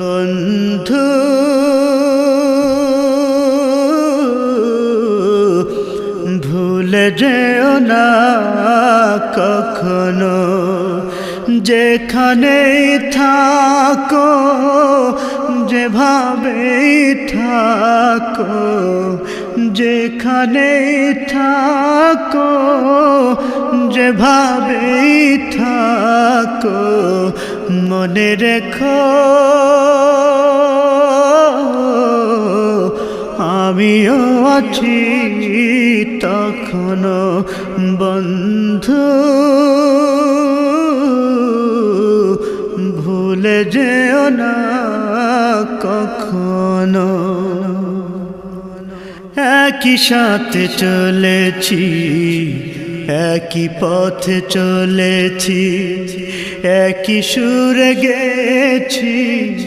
বন্ধু ভুলে যেও না কখনো, যেখানেই থাকো, যেভাবেই থাকো, যেখানেই থাকো, যেভাবেই থাকো, মনে রেখো আমিও আছি তখনো। বন্ধু ভুলে যেও না কখনো। একই সাথে চলেছি, একই পথে চলেছি, একই সুরে গেছি।